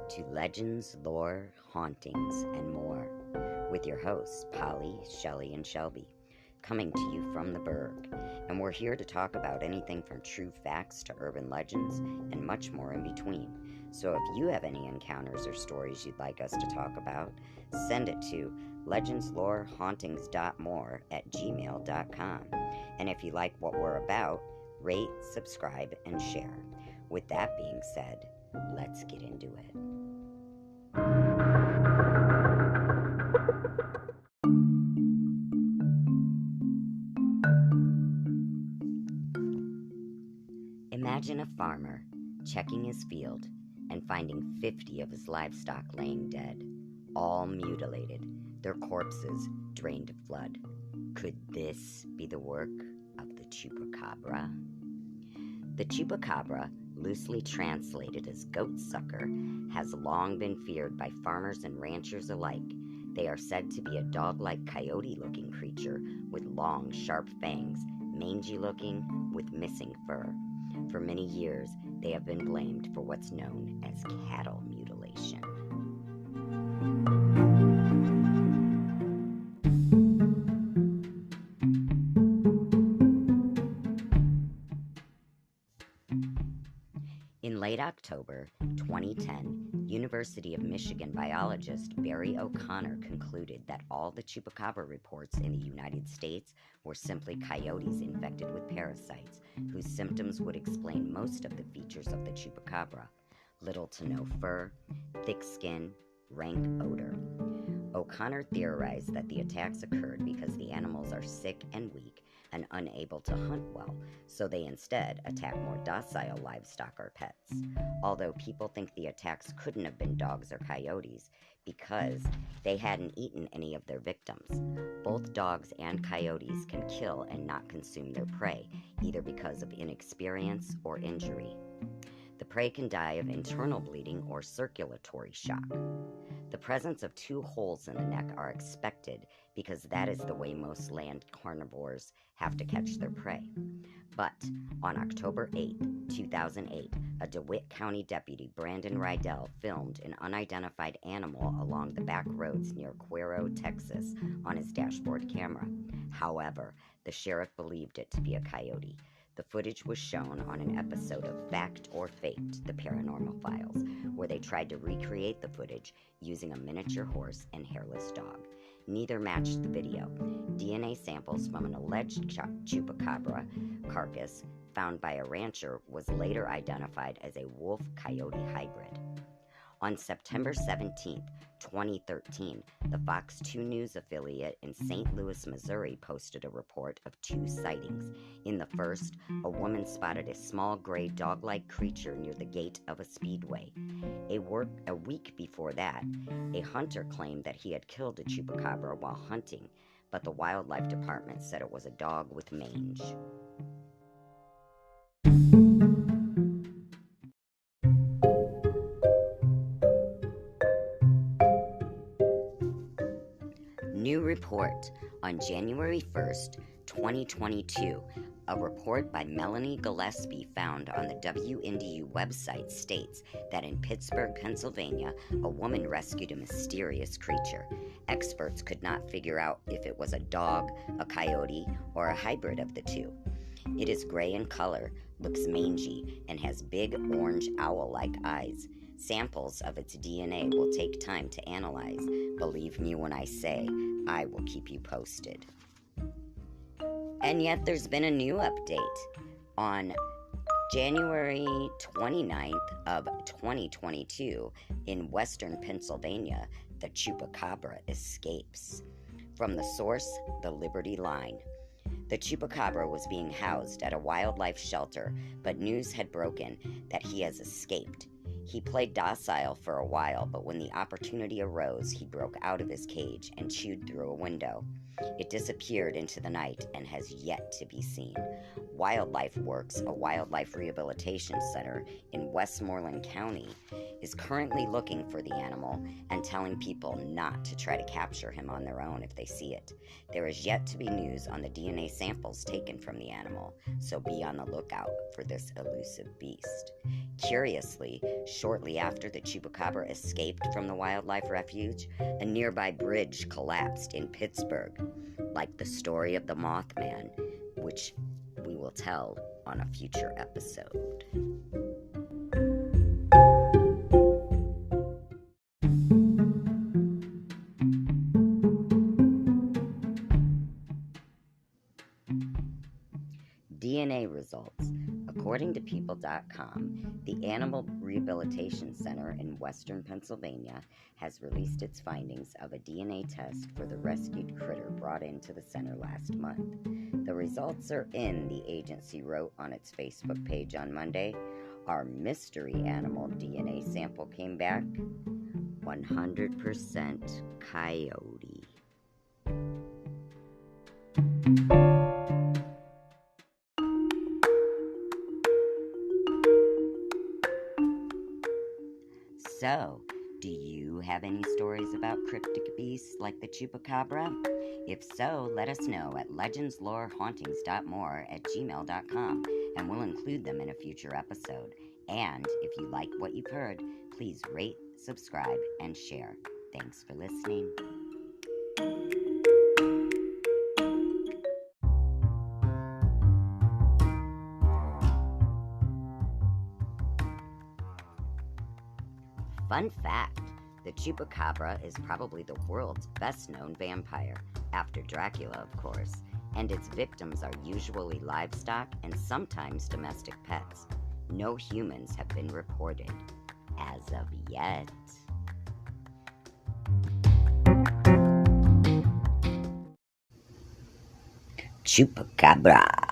to legends, lore, hauntings, and more, with your hosts, Polly, Shelley, and Shelby, coming to you from the Berg. And we're here to talk about anything from true facts to urban legends and much more in between. So if you have any encounters or stories you'd like us to talk about, send it to legendslorehauntings.more@gmail.com. And if you like what we're about, rate, subscribe, and share. With that being said, let's get into it. Imagine a farmer checking his field and finding 50 of his livestock laying dead, all mutilated, their corpses drained of blood. Could this be the work of the Chupacabra? The Chupacabra, loosely translated as goat sucker, has long been feared by farmers and ranchers alike. They are said to be a dog-like coyote-looking creature with long, sharp fangs, mangy-looking, with missing fur. For many years, they have been blamed for what's known as cattle mutilation. In late October 2010, University of Michigan biologist Barry O'Connor concluded that all the Chupacabra reports in the United States were simply coyotes infected with parasites, whose symptoms would explain most of the features of the Chupacabra: little to no fur, thick skin, rank odor. O'Connor theorized that the attacks occurred because the animals are sick and weak and unable to hunt well, so they instead attack more docile livestock or pets. Although people think the attacks couldn't have been dogs or coyotes because they hadn't eaten any of their victims. Both dogs and coyotes can kill and not consume their prey, either because of inexperience or injury. The prey can die of internal bleeding or circulatory shock. The presence of 2 holes in the neck are expected because that is the way most land carnivores have to catch their prey. But on October 8, 2008, a DeWitt County deputy, Brandon Rydell, filmed an unidentified animal along the back roads near Cuero, Texas, on his dashboard camera. However, the sheriff believed it to be a coyote. The footage was shown on an episode of Fact or Faked, The Paranormal Files, where they tried to recreate the footage using a miniature horse and hairless dog. Neither matched the video. DNA samples from an alleged Chupacabra carcass found by a rancher was later identified as a wolf-coyote hybrid. On September 17, 2013, the Fox 2 News affiliate in St. Louis, Missouri posted a report of 2 sightings. In the first, a woman spotted a small gray dog-like creature near the gate of a speedway. A week before that, a hunter claimed that he had killed a Chupacabra while hunting, but the wildlife department said it was a dog with mange. New report on January 1st, 2022. A report by Melanie Gillespie found on the WNDU website states that in Pittsburgh, Pennsylvania, a woman rescued a mysterious creature. Experts could not figure out if it was a dog, a coyote, or a hybrid of the two. It is gray in color, looks mangy, and has big orange owl-like eyes. Samples of its DNA will take time to analyze. Believe me when I say, I will keep you posted. And yet there's been a new update. On January 29th of 2022, in western Pennsylvania, the Chupacabra escapes. From the source, the Liberty Line. The Chupacabra was being housed at a wildlife shelter, but news had broken that he has escaped. He played docile for a while, but when the opportunity arose, he broke out of his cage and chewed through a window. It disappeared into the night and has yet to be seen. Wildlife Works, a wildlife rehabilitation center in Westmoreland County, is currently looking for the animal and telling people not to try to capture him on their own if they see it. There is yet to be news on the DNA samples taken from the animal, so be on the lookout for this elusive beast. Curiously, shortly after the Chupacabra escaped from the wildlife refuge, a nearby bridge collapsed in Pittsburgh, like the story of the Mothman, which we will tell on a future episode. DNA results. According to People.com, the Animal Rehabilitation Center in Western Pennsylvania has released its findings of a DNA test for the rescued critter brought into the center last month. The results are in, the agency wrote on its Facebook page on Monday. Our mystery animal DNA sample came back 100% coyote. So, do you have any stories about cryptic beasts like the Chupacabra? If so, let us know at legendslorehauntings.more@gmail.com, and we'll include them in a future episode. And if you like what you've heard, please rate, subscribe, and share. Thanks for listening. Fun fact, the Chupacabra is probably the world's best-known vampire, after Dracula, of course, and its victims are usually livestock and sometimes domestic pets. No humans have been reported, as of yet. Chupacabra.